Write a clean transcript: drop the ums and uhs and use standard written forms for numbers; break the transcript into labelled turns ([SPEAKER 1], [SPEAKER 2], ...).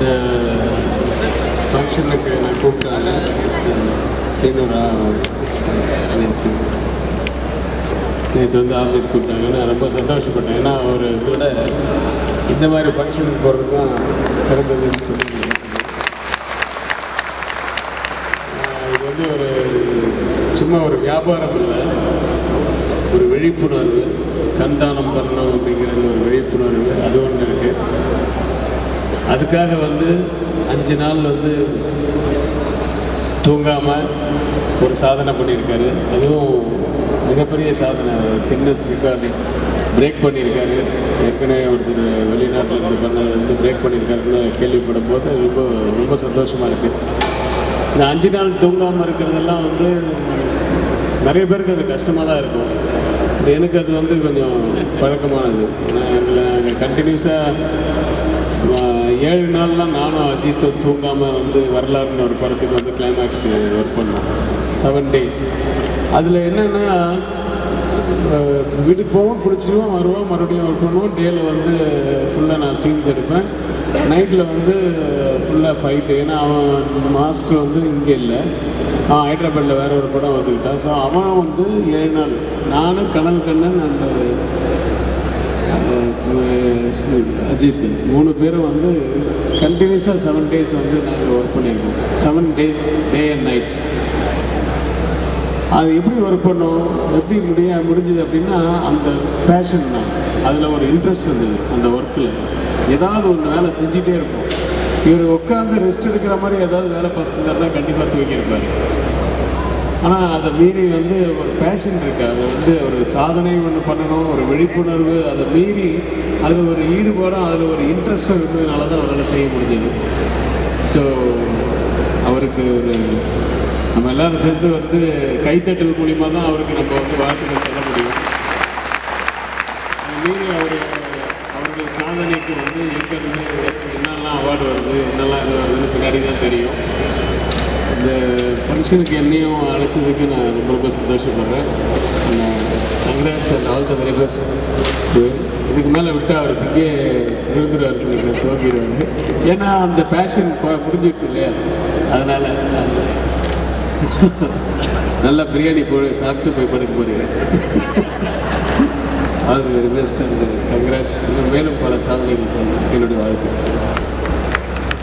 [SPEAKER 1] இந்த ஃபங்க்ஷனுக்கு நான் கூப்பிட்டாங்க சீனரா நேற்று வந்து ஆஃபீஸ் கூப்பிட்டாங்க. நான் ரொம்ப சந்தோஷப்பட்டேன். ஏன்னா ஒரு கூட இந்த மாதிரி ஃபங்க்ஷனுக்கு போகிறது தான் சிறந்ததுன்னு சொல்லி இது வந்து ஒரு சும்மா ஒரு வியாபாரம் இல்லை, ஒரு விழிப்புணர்வு. கண்தானம் பண்ணணும் அப்படிங்கிறது ஒரு விழிப்புணர்வு, அது ஒன்று இருக்குது. அதுக்காக வந்து 5 நாள் வந்து தூங்காமல் ஒரு சாதனை பண்ணியிருக்காரு. அதுவும் மிகப்பெரிய சாதனை, கின்னஸ் ரெக்கார்டு பிரேக் பண்ணியிருக்காரு. ஏற்கனவே ஒருத்தர் வெளிநாட்டில் இருந்து பண்ணது வந்து பிரேக் பண்ணியிருக்காருன்னு கேள்விப்படும் போது ரொம்ப ரொம்ப சந்தோஷமாக இருக்குது. இந்த 5 நாள் தூங்காமல் இருக்கிறதெல்லாம் வந்து நிறைய பேருக்கு அது கஷ்டமாக தான் இருக்கும். எனக்கு அது வந்து கொஞ்சம் பழக்கமானது. நாங்கள் கண்டினியூஸாக 7 நாள்லாம் நானும் அஜித்தும் தூங்காமல் வந்து வரலாறுன்னு ஒரு படத்துக்கு வந்து கிளைமேக்ஸ் ஒர்க் பண்ணோம். 7 days. அதில் என்னென்னா வீட்டுக்கு போவோம், குளிச்சுடுவோம், வருவோம், மறுபடியும் ஒர்க் பண்ணுவோம். டேயில் வந்து ஃபுல்லாக நான் சீன்ஸ் எடுப்பேன். நைட்டில் வந்து ஃபுல்லாக ஃபைட்டு. ஏன்னா அவன் மாஸ்க் வந்து இங்கே இல்லை, அவன் ஹைதராபாத்தில் வேறு ஒரு படம் வந்துக்கிட்டான். ஸோ அவன் வந்து 7 நாள், நானும் கனல் கண்ணன் அந்த அஜித் 3 பேரும் வந்து கண்டினியூஸாக 7 days வந்து நாங்கள் ஒர்க் பண்ணியிருக்கோம். 7 days டே அண்ட் நைட்ஸ். அது எப்படி ஒர்க் பண்ணோம், எப்படி முடிஞ்சது அப்படின்னா அந்த பேஷன் தான். அதில் ஒரு இன்ட்ரெஸ்ட் இருந்தது அந்த ஒர்க்கில். ஏதாவது ஒரு வேலை செஞ்சுட்டே இருக்கும். இவர் உட்காந்து ரெஸ்ட் எடுக்கிற மாதிரி ஏதாவது வேலை பார்த்துருந்தாருன்னா கண்டிப்பாக தூக்கியிருப்பார். ஆனால் அதை மீறி வந்து ஒரு பேஷன் இருக்குது. அதை வந்து ஒரு சாதனை ஒன்று பண்ணணும், ஒரு விழிப்புணர்வு, அதை மீறி அது ஒரு ஈடுபாடும் அதில் ஒரு இன்ட்ரெஸ்ட்டும் இருந்ததுனால தான் அவரால் செய்ய முடிஞ்சது. ஸோ அவருக்கு ஒரு நம்ம எல்லோரும் சேர்ந்து வந்து கைத்தட்டல் மூலிமா தான் அவருக்கு நம்ம வந்து வாழ்த்துக்கள் சொல்ல முடியும். அது மீறி அவருடைய சாதனைக்கு வந்து ஏற்கனவே என்னெல்லாம் அவார்டு வருது, என்னெல்லாம் இது வருதுன்னு பின்னாடி தான் தெரியும். இந்த ஃபங்க்ஷனுக்கு என்னையும் அழைச்சதுக்கு நான் ரொம்ப ரொம்ப சந்தோஷப்படுறேன். Congrats and all the very best. இதுக்கு மேலே விட்டு அவருக்கு இங்கே விழுந்துருவார், தோக்கிடுவார். ஏன்னா அந்த பேஷன் முடிஞ்சிடுச்சு இல்லையா, அதனால் நல்லா பிரியாணி சாப்பிட்டு போய் படுக்க போகிறேன். அது வெரி பெஸ்ட் அண்ட் கங்க்ராட்ஸ். மேலும் பல சாதனைகள் என்னுடைய வாழ்க்கை.